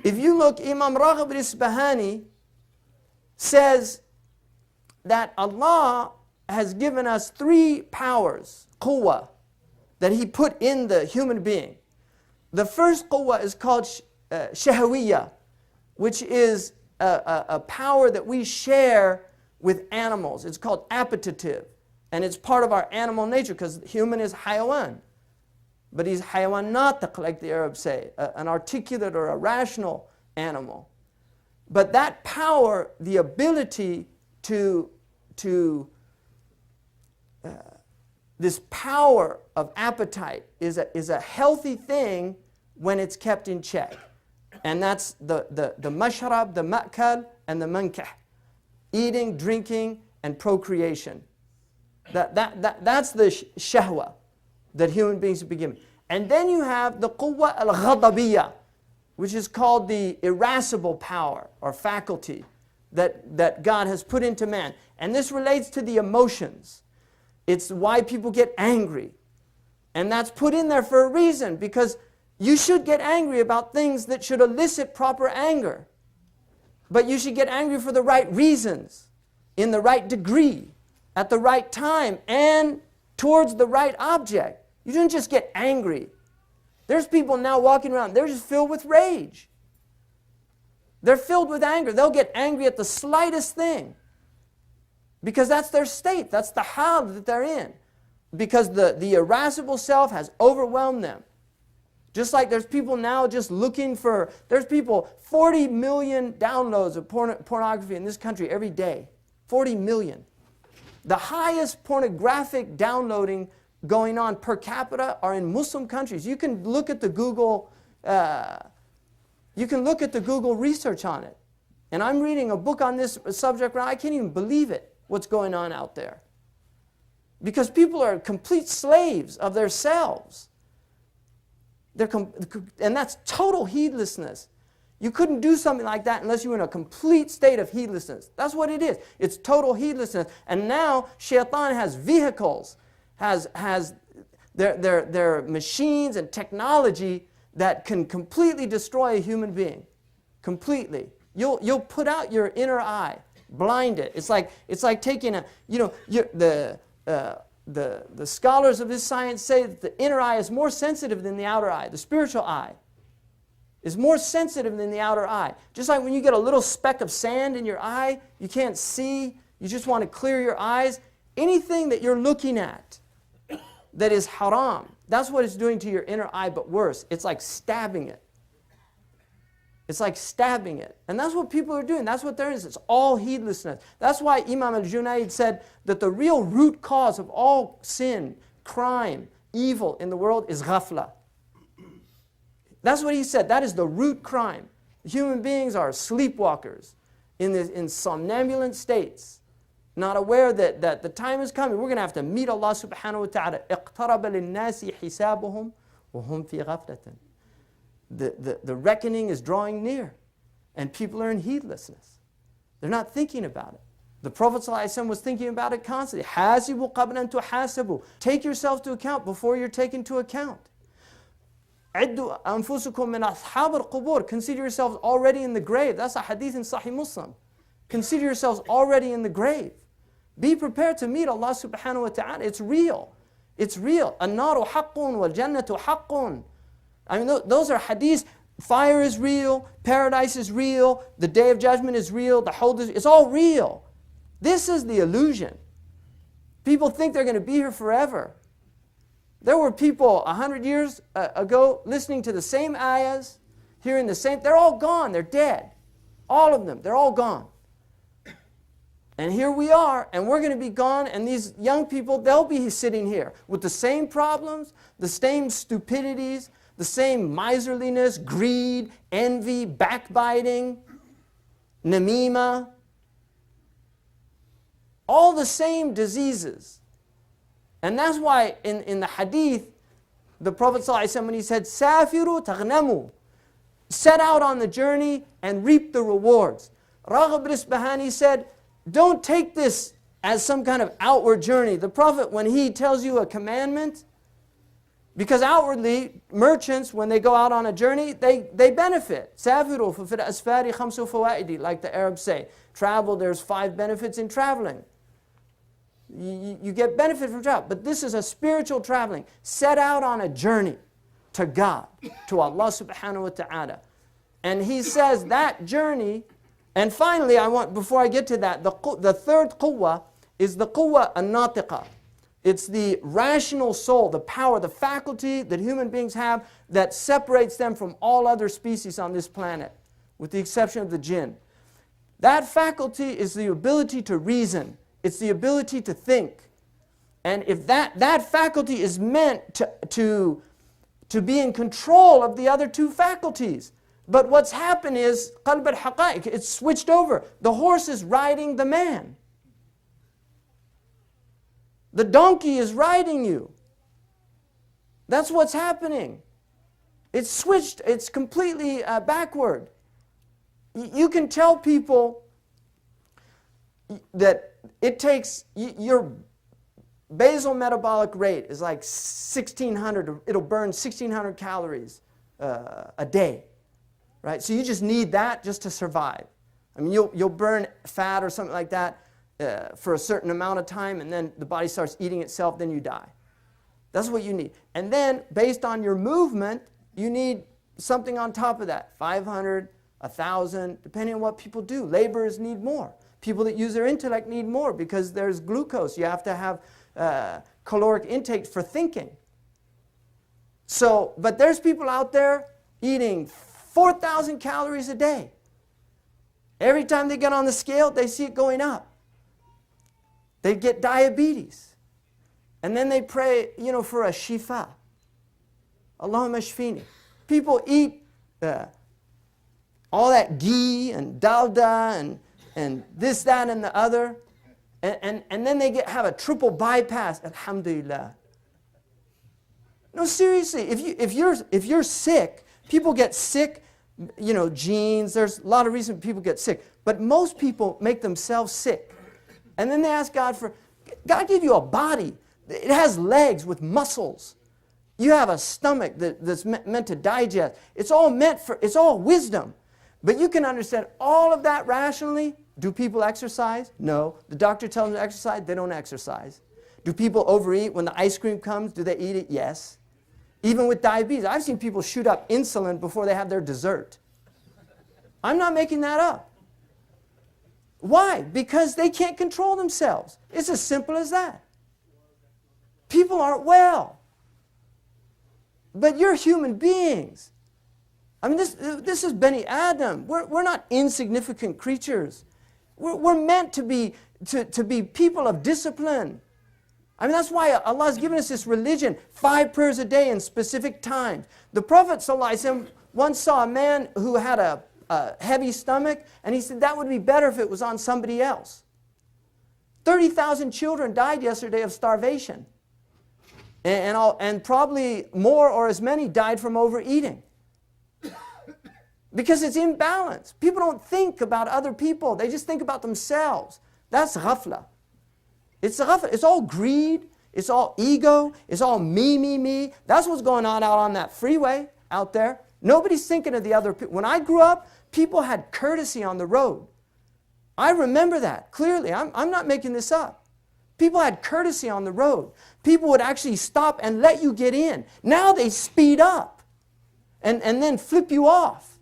If you look, Imam Raghib al-Isbahani says that Allah has given us 3 powers, quwwah, that He put in the human being. The first quwwah is called shahawiyya, which is a power that we share with animals. It's called appetitive, and it's part of our animal nature because human is hayawan. But he's hayawan natiq, like the Arabs say, an articulate or a rational animal. But that power, the ability to this power of appetite is a healthy thing when it's kept in check. And that's the mashrab, the ma'kal, and the mankah. Eating, drinking, and procreation. That's the shahwa that human beings have been given. And then you have the quwwa al-ghadabiyya, which is called the irascible power or faculty that God has put into man. And this relates to the emotions. It's why people get angry. And that's put in there for a reason, because you should get angry about things that should elicit proper anger. But you should get angry for the right reasons, in the right degree, at the right time, and towards the right object. You didn't just get angry. There's people now walking around, they're just filled with rage. They're filled with anger. They'll get angry at the slightest thing. Because that's their state, that's the hal that they're in. Because the irascible self has overwhelmed them. Just like there's people now just looking for, there's people, 40 million downloads of pornography in this country every day. 40 million. The highest pornographic downloading going on per capita are in Muslim countries. You can look at the Google, research on it. And I'm reading a book on this subject right now. I can't even believe it, what's going on out there. Because people are complete slaves of themselves. And that's total heedlessness. You couldn't do something like that unless you were in a complete state of heedlessness. That's what it is. It's total heedlessness. And now Shaitan has vehicles, has their machines and technology that can completely destroy a human being. Completely. You'll put out your inner eye, blind it. It's like taking the scholars of this science say that the inner eye is more sensitive than the outer eye. The spiritual eye is more sensitive than the outer eye. Just like when you get a little speck of sand in your eye, you can't see, you just want to clear your eyes. Anything that you're looking at that is haram, that's what it's doing to your inner eye, but worse. It's like stabbing it. It's like stabbing it. And that's what people are doing. That's what there is. It's all heedlessness. That's why Imam al-Junayd said that the real root cause of all sin, crime, evil in the world is ghafla. That's what he said. That is the root crime. Human beings are sleepwalkers in somnambulant states, not aware that the time is coming. We're going to have to meet Allah subhanahu wa ta'ala. اقترب للناس حسابهم وهم في غفلة. The reckoning is drawing near, and people are in heedlessness. They're not thinking about it. The Prophet ﷺ was thinking about it constantly. حَاسِبُوا قَبْلَ أَن تُحَاسَبُوا. Take yourself to account before you're taken to account. عِدُّوا أَنفُسُكُم مِّنْ أَصْحَابِ الْقُبُورِ. Consider yourselves already in the grave. That's a hadith in Sahih Muslim. Consider yourselves already in the grave. Be prepared to meet Allah subhanahu wa ta'ala. It's real. It's real. النَّارُ حَقٌّ وَالْجَنَّةُ حَقٌّ. I mean, those are hadiths. Fire is real, paradise is real, the day of judgment is real, the whole, it's all real. This is the illusion. People think they're going to be here forever. There were people 100 years ago listening to the same ayahs, hearing the same, they're all gone, they're dead. All of them, they're all gone. And here we are, and we're going to be gone, and these young people, they'll be sitting here with the same problems, the same stupidities, the same miserliness, greed, envy, backbiting, namima. All the same diseases. And that's why in the hadith, the Prophet ﷺ, when he said, Safiru taghnamu, set out on the journey and reap the rewards. Raghib al-Isbahani said, don't take this as some kind of outward journey. The Prophet, when he tells you a commandment, Because outwardly, merchants, when they go out on a journey, they benefit. سَافِرُوا فِي الْأَسْفَارِ خَمْسُ فَوَائِدِ, like the Arabs say. Travel, there's 5 benefits in traveling. You get benefit from travel. But this is a spiritual traveling. Set out on a journey to God, to Allah subhanahu wa ta'ala. And he says that journey, and finally, before I get to that, the third quwwah is the quwwah an-natiqa. It's the rational soul, the power, the faculty that human beings have that separates them from all other species on this planet, with the exception of the jinn. That faculty is the ability to reason. It's the ability to think. And if that faculty is meant to be in control of the other 2 faculties. But what's happened is, qalb al-haqa'iq, it's switched over. The horse is riding the man. The donkey is riding you. That's what's happening. It's switched, it's completely backward. You can tell people that it takes, your basal metabolic rate is like 1,600, it'll burn 1,600 calories a day, right? So you just need that just to survive. I mean, you'll burn fat or something like that for a certain amount of time, and then the body starts eating itself, then you die. That's what you need. And then, based on your movement, you need something on top of that. 500, 1,000, depending on what people do. Laborers need more. People that use their intellect need more because there's glucose. You have to have caloric intake for thinking. So, but there's people out there eating 4,000 calories a day. Every time they get on the scale, they see it going up. They get diabetes. And then they pray, for a shifa. Allahumma shfini. People eat all that ghee and dalda and this, that, and the other. And then they have a triple bypass. Alhamdulillah. No, seriously, if you're sick, people get sick, genes, there's a lot of reasons people get sick. But most people make themselves sick. And then they ask God God gave you a body. It has legs with muscles. You have a stomach that's meant to digest. It's all wisdom. But you can understand all of that rationally. Do people exercise? No. The doctor tells them to exercise, they don't exercise. Do people overeat? When the ice cream comes, do they eat it? Yes. Even with diabetes, I've seen people shoot up insulin before they have their dessert. I'm not making that up. Why? Because they can't control themselves. It's as simple as that. People aren't well. But you're human beings. I mean, this is Bani Adam. We're not insignificant creatures. We're meant to be people of discipline. I mean, that's why Allah has given us this religion, 5 prayers a day in specific times. The Prophet ﷺ once saw a man who had a heavy stomach, and he said that would be better if it was on somebody else. 30,000 children died yesterday of starvation. And probably more or as many died from overeating. Because it's imbalance. People don't think about other people. They just think about themselves. That's ghafla. It's ghafla. It's all greed. It's all ego. It's all me. That's what's going on out on that freeway out there. Nobody's thinking of the other people. When I grew up, people had courtesy on the road. I remember that clearly. I'm not making this up. People had courtesy on the road. People would actually stop and let you get in. Now they speed up and then flip you off.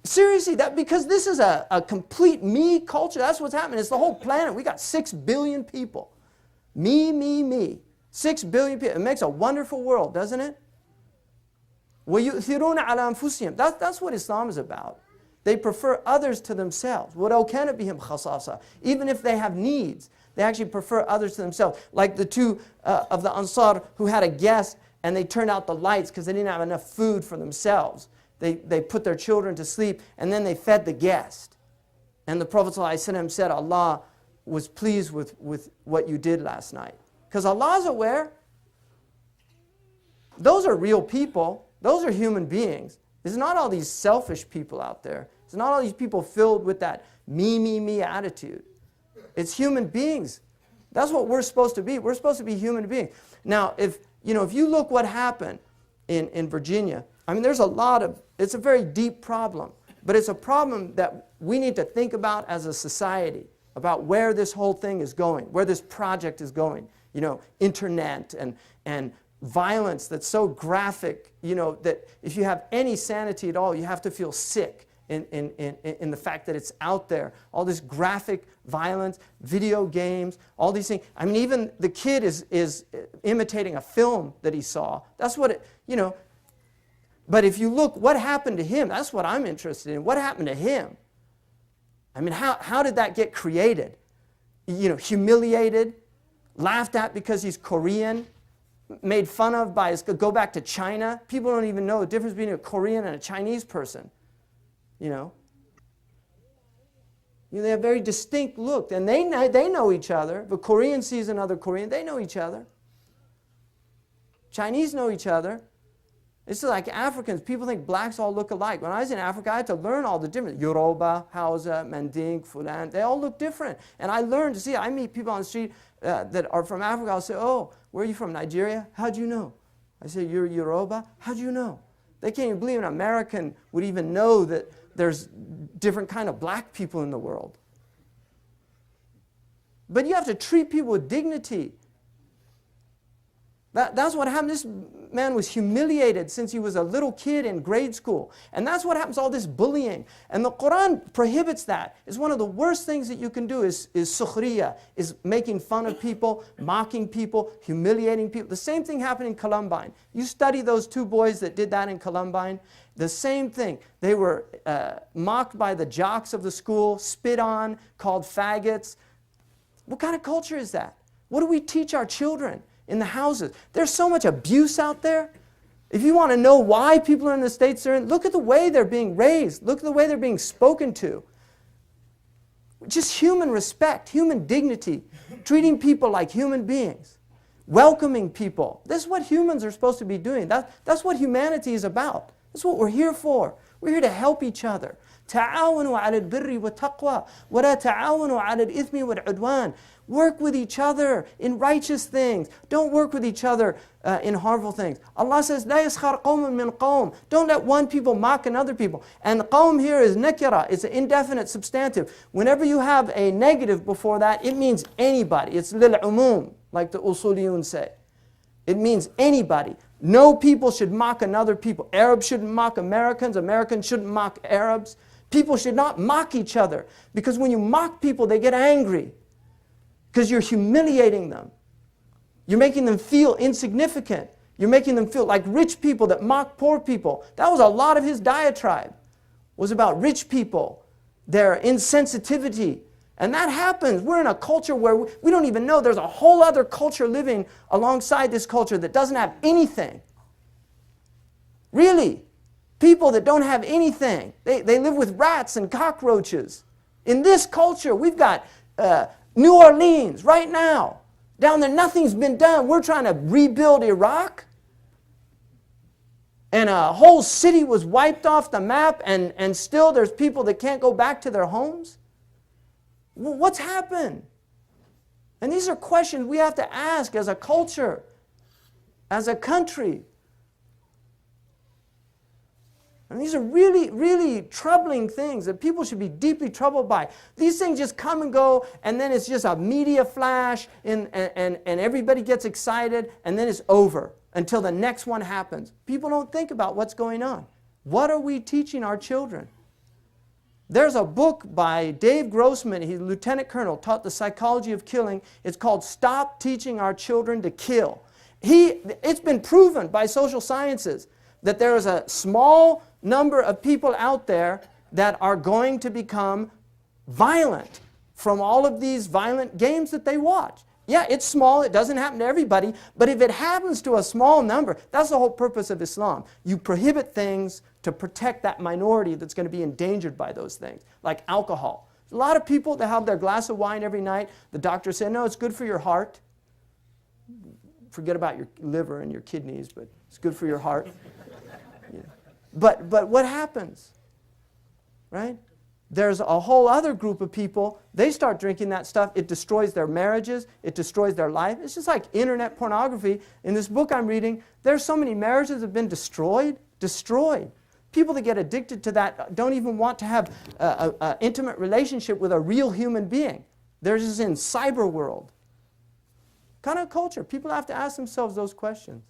Seriously, because this is a complete me culture. That's what's happening. It's the whole planet. We got 6 billion people. Me. 6 billion people. It makes a wonderful world, doesn't it? وَيُؤْثِرُونَ عَلَى أَنفُسِهِمْ. That's what Islam is about. They prefer others to themselves. وَلَوْ كَانَ بِهِمْ خَصَاصَةٌ. Even if they have needs, they actually prefer others to themselves. Like the 2 of the Ansar who had a guest and they turned out the lights because they didn't have enough food for themselves. They put their children to sleep and then they fed the guest. And the Prophet ﷺ said, Allah was pleased with what you did last night. Because Allah's aware. Those are real people. Those are human beings. There's not all these selfish people out there. There's not all these people filled with that me attitude. It's human beings. That's what we're supposed to be. We're supposed to be human beings. Now, if if you look what happened in Virginia, I mean, it's a very deep problem, but it's a problem that we need to think about as a society, about where this whole thing is going, where this project is going. Internet and violence that's so graphic, that if you have any sanity at all, you have to feel sick in the fact that it's out there. All this graphic violence, video games, all these things. I mean, even the kid is imitating a film that he saw. That's what it. But if you look, what happened to him? That's what I'm interested in. What happened to him? I mean, how did that get created? Humiliated, laughed at because he's Korean, made fun of by go back to China. People don't even know the difference between a Korean and a Chinese person. They have very distinct look, and they know each other. If a Korean sees another Korean, they know each other. Chinese know each other. It's like Africans. People think blacks all look alike. When I was in Africa, I had to learn all the different Yoruba, Hausa, Manding, Fulan. They all look different. And I learned to see. I meet people on the street that are from Africa. I'll say, "Oh, where are you from? Nigeria? How'd you know?" I say, "You're Yoruba? How'd you know?" They can't even believe an American would even know that there's different kind of black people in the world. But you have to treat people with dignity. That's what happened. This man was humiliated since he was a little kid in grade school. And that's what happens, all this bullying. And the Quran prohibits that. It's one of the worst things that you can do is sukhriya, is making fun of people, mocking people, humiliating people. The same thing happened in Columbine. You study those two boys that did that in Columbine. The same thing. They were mocked by the jocks of the school, spit on, called faggots. What kind of culture is that? What do we teach our children in the houses? There's so much abuse out there. If you want to know why people are in the states they're in, look at the way they're being raised. Look at the way they're being spoken to. Just human respect, human dignity, treating people like human beings, welcoming people. This is what humans are supposed to be doing. That's what humanity is about. That's what we're here for. We're here to help each other. تعاونوا على البر والتقوى ولا تعاونوا على الإثم والعدوان. Work with each other in righteous things. Don't work with each other in harmful things. Allah says, لا يسخر قوم من قوم. Don't let one people mock another people. And قوم here is nakira. It's an indefinite substantive. Whenever you have a negative before that, it means anybody. It's للعموم, like the usuliyun say. It means anybody. No people should mock another people. Arabs shouldn't mock Americans. Americans shouldn't mock Arabs. People should not mock each other. Because when you mock people, they get angry. Because you're humiliating them. You're making them feel insignificant. You're making them feel like rich people that mock poor people. That was a lot of his diatribe. Was about rich people, their insensitivity. And that happens. We're in a culture where we don't even know there's a whole other culture living alongside this culture that doesn't have anything. Really. People that don't have anything. They live with rats and cockroaches. In this culture, we've got New Orleans right now. Down there, nothing's been done. We're trying to rebuild Iraq. And a whole city was wiped off the map, and still there's people that can't go back to their homes. What's happened? And these are questions we have to ask as a culture, as a country. And these are really, really troubling things that people should be deeply troubled by. These things just come and go, and then it's just a media flash, and everybody gets excited, and then it's over until the next one happens. People don't think about what's going on. What are we teaching our children? There's a book by Dave Grossman, he's a lieutenant colonel, taught the psychology of killing. It's called Stop Teaching Our Children to Kill. It's been proven by social sciences that there is a small number of people out there that are going to become violent from all of these violent games that they watch. Yeah, it's small, it doesn't happen to everybody, but if it happens to a small number, that's the whole purpose of Islam. You prohibit things to protect that minority that's going to be endangered by those things, like alcohol. A lot of people that have their glass of wine every night, the doctor said, no, it's good for your heart. Forget about your liver and your kidneys, but it's good for your heart. Yeah. But what happens? Right? there's a whole other group of people, they start drinking that stuff, it destroys their marriages, it destroys their life. It's just like internet pornography. In this book I'm reading, there's so many marriages that have been destroyed. People that get addicted to that don't even want to have an intimate relationship with a real human being. They're just in cyber world. Kind of culture. People have to ask themselves those questions.